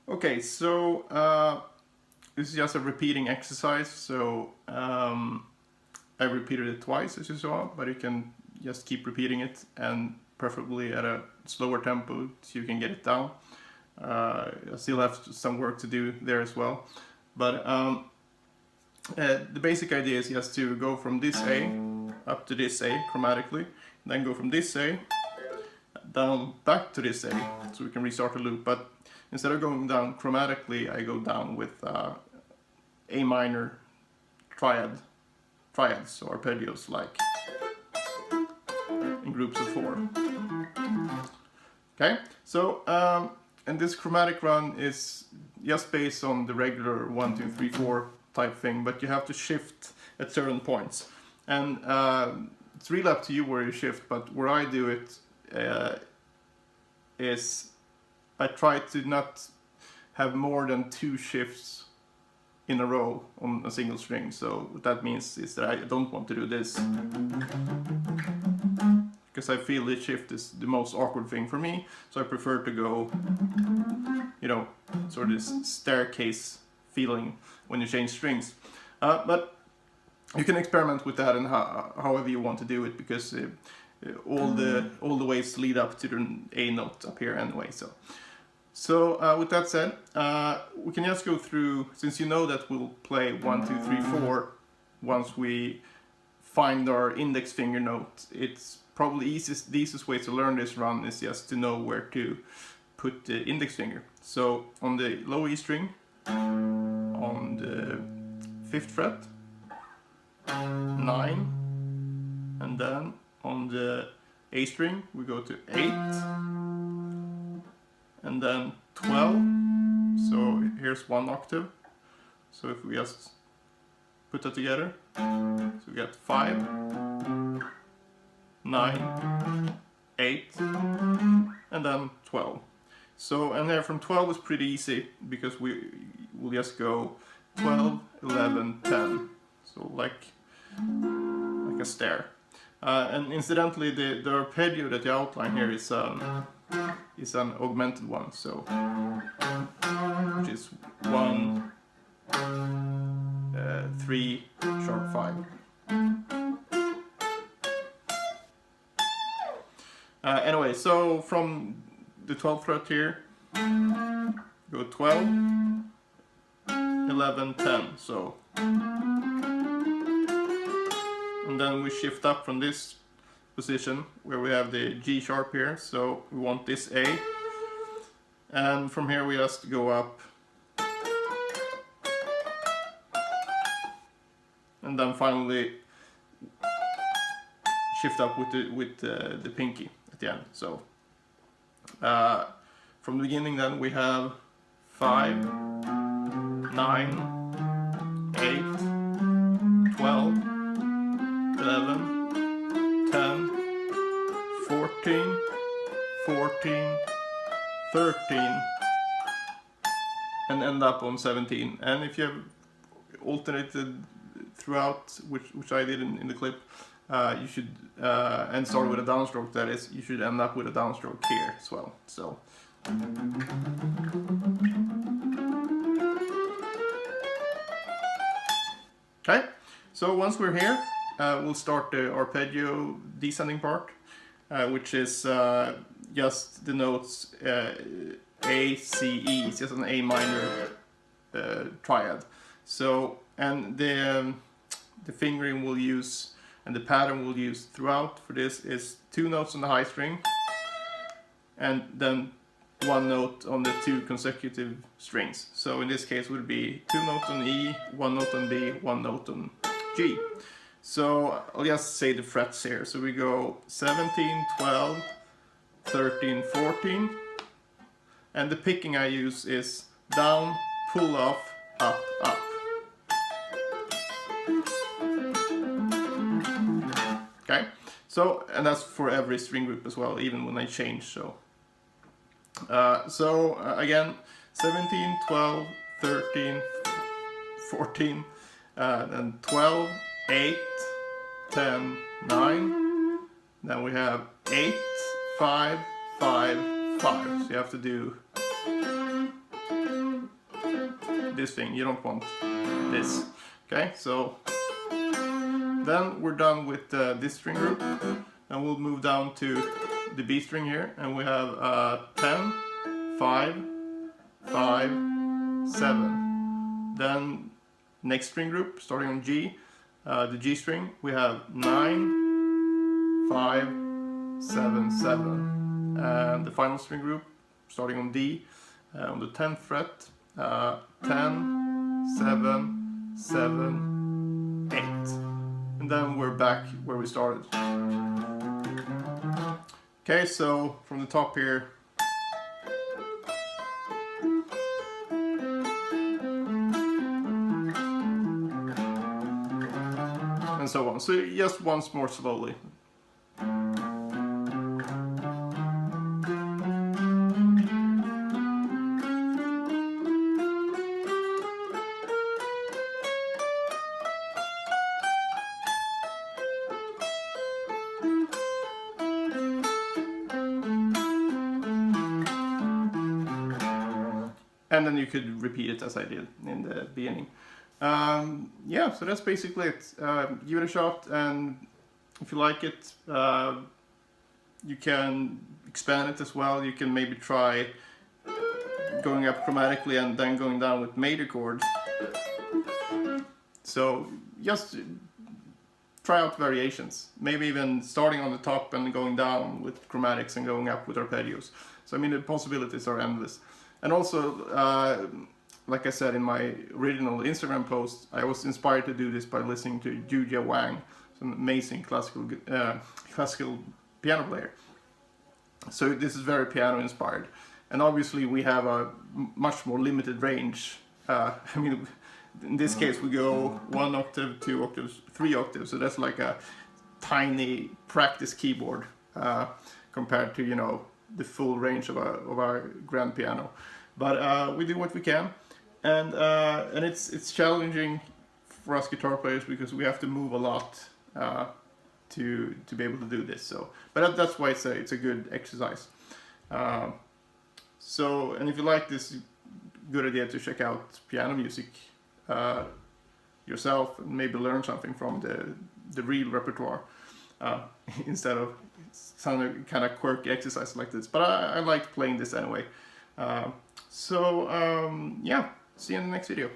Okay, so this is just a repeating exercise, so I repeated it twice as you saw, but you can just keep repeating it, and preferably at a slower tempo so you can get it down. I still have some work to do there as well, but the basic idea is just to go from this A up to this A chromatically, then go from this A down back to this A, so we can restart the loop. But instead of going down chromatically, I go down with A minor triads or arpeggios, like in groups of 4. Okay, so and this chromatic run is just based on the regular 1, 2, 3, 4 type thing, but you have to shift at certain points, and it's really up to you where you shift. But where I do it is I try to not have more than 2 shifts in a row on a single string. So what that means is that I don't want to do this, because I feel this shift is the most awkward thing for me. So I prefer to go, you know, sort of this staircase feeling when you change strings. But you can experiment with that and however you want to do it, because all the ways lead up to the A note up here anyway. So with that said, we can just go through, since you know that we'll play 1, 2, 3, 4 once we find our index finger note. It's probably the easiest way to learn this run is just to know where to put the index finger. So on the low E string, on the 5th fret, 9, and then on the A string we go to 8, and then 12. So here's 1 octave. So if we just put that together, so we get 5, 9, 8, and then 12. So, and there from 12 is pretty easy, because we'll just go 12, 11, 10. So like a stair. And incidentally, the arpeggio that you outline here is an augmented one, so which is 1, 3, sharp 5. Anyway, so from the 12th fret here, go 12, 11, 10. So, and then we shift up from this position where we have the G sharp here, so we want this A, and from here we just go up, and then finally shift up with the pinky at the end. So from the beginning then we have 5, 9, 8, 12, 11, 10, 14, 14, 13, and end up on 17. And if you have alternated throughout, which I did in the clip, you should, and start with a downstroke, that is, you should end up with a downstroke here as well. So okay, so once we're here, we'll start the arpeggio descending part, which is just the notes A, C, E. It's just an A minor triad. So, and the fingering we'll use and the pattern we'll use throughout for this is 2 notes on the high string, and then 1 note on the 2 consecutive strings. So in this case would be 2 notes on E, 1 note on B, 1 note on G. So I'll just say the frets here. So we go 17, 12, 13, 14, and the picking I use is down, pull off, up, up. Okay, so, and that's for every string group as well, even when I change. So again, 17, 12, 13, 14, then 12, 8, 10, 9, then we have 8, 5, 5, 5. So you have to do this thing, you don't want this. Okay, so then we're done with this string group, and we'll move down to the B string here, and we have 10, 5, 5, 7. Then next string group starting on G, the G string, we have 9, 5, 7, 7. And the final string group starting on D, on the 10th fret, 10, 7, 7, 8. And then we're back where we started. Okay, so from the top here, and so on. So just once more slowly. And then you could repeat it as I did in the beginning. Yeah, so that's basically it. Give it a shot, and if you like it, you can expand it as well. You can maybe try going up chromatically and then going down with major chords. So just try out variations. Maybe even starting on the top and going down with chromatics and going up with arpeggios. So I mean, the possibilities are endless. And also, like I said in my original Instagram post, I was inspired to do this by listening to Julia Wang, some amazing classical piano player. So this is very piano inspired. And obviously we have a much more limited range. I mean, in this case we go 1 octave, 2 octaves, 3 octaves. So that's like a tiny practice keyboard compared to, you know, the full range of our grand piano. But we do what we can, and it's challenging for us guitar players because we have to move a lot to be able to do this. So, but that's why it's a good exercise. So, and if you like this, good idea to check out piano music yourself and maybe learn something from the real repertoire instead of some kind of quirky exercise like this. But I liked playing this anyway. Yeah, see you in the next video.